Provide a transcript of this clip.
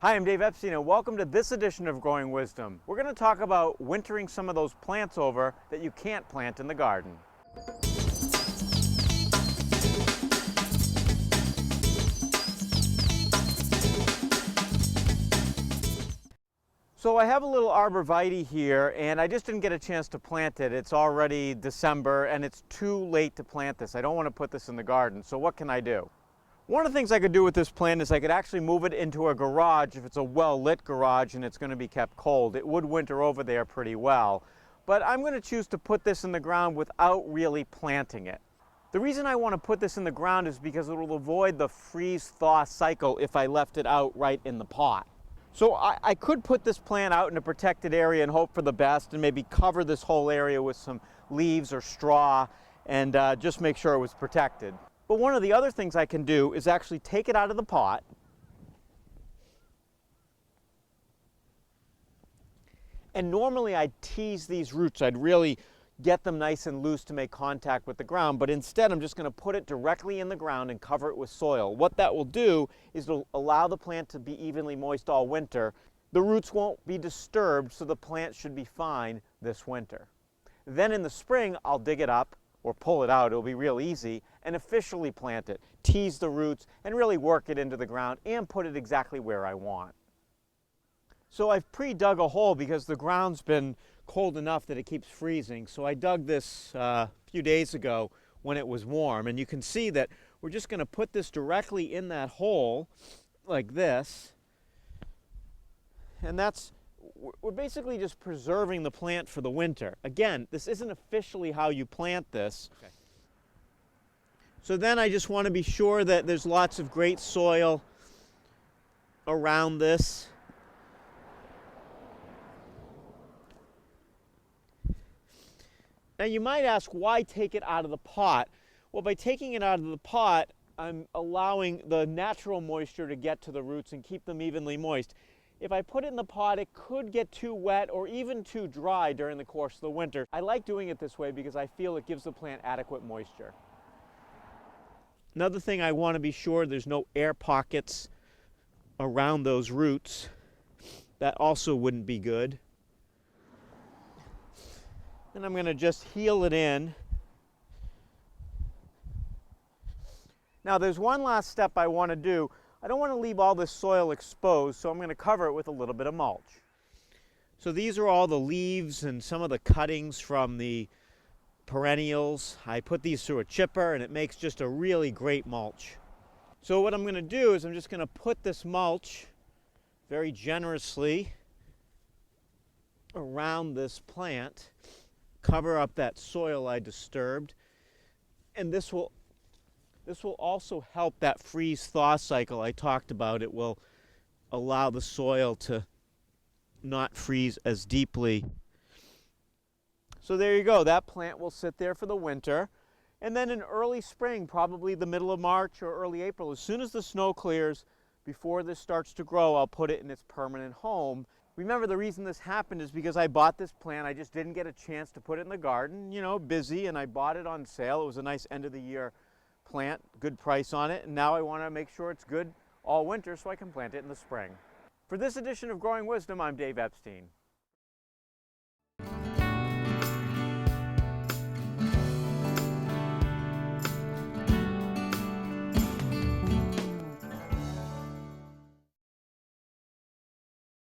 Hi, I'm Dave Epstein and welcome to this edition of Growing Wisdom. We're going to talk about wintering some of those plants over that you can't plant in the garden. So I have a little Arborvitae here and I just didn't get a chance to plant it. It's already December and it's too late to plant this. I don't want to put this in the garden, so what can I do? One of the things I could do with this plant is I could actually move it into a garage if it's a well-lit garage and it's going to be kept cold. It would winter over there pretty well. But I'm going to choose to put this in the ground without really planting it. The reason I want to put this in the ground is because it will avoid the freeze-thaw cycle if I left it out right in the pot. So I could put this plant out in a protected area and hope for the best and maybe cover this whole area with some leaves or straw and just make sure it was protected. But one of the other things I can do is actually take it out of the pot and normally I'd tease these roots. I'd really get them nice and loose to make contact with the ground, but instead I'm just going to put it directly in the ground and cover it with soil. What that will do is it'll allow the plant to be evenly moist all winter. The roots won't be disturbed, so the plant should be fine this winter. Then in the spring I'll dig it up or pull it out, it'll be real easy, and officially plant it, tease the roots, and really work it into the ground and put it exactly where I want. So I've pre-dug a hole because the ground's been cold enough that it keeps freezing. So I dug this a few days ago when it was warm, and you can see that we're just going to put this directly in that hole like this, and we're basically just preserving the plant for the winter. Again, this isn't officially how you plant this. Okay. So then I just want to be sure that there's lots of great soil around this. Now you might ask, why take it out of the pot? Well, by taking it out of the pot, I'm allowing the natural moisture to get to the roots and keep them evenly moist. If I put it in the pot, it could get too wet or even too dry during the course of the winter. I like doing it this way because I feel it gives the plant adequate moisture. Another thing, I want to be sure there's no air pockets around those roots. That also wouldn't be good. And I'm going to just heel it in. Now there's one last step I want to do. I don't want to leave all this soil exposed, so I'm going to cover it with a little bit of mulch. So these are all the leaves and some of the cuttings from the perennials. I put these through a chipper and it makes just a really great mulch. So what I'm going to do is I'm just going to put this mulch very generously around this plant, cover up that soil I disturbed, and this will also help that freeze-thaw cycle I talked about. It will allow the soil to not freeze as deeply. So there you go. That plant will sit there for the winter. And then in early spring, probably the middle of March or early April, as soon as the snow clears, before this starts to grow, I'll put it in its permanent home. Remember, the reason this happened is because I bought this plant. I just didn't get a chance to put it in the garden, you know, busy, and I bought it on sale. It was a nice end of the year plant, good price on it, and now I want to make sure it's good all winter so I can plant it in the spring. For this edition of Growing Wisdom, I'm Dave Epstein.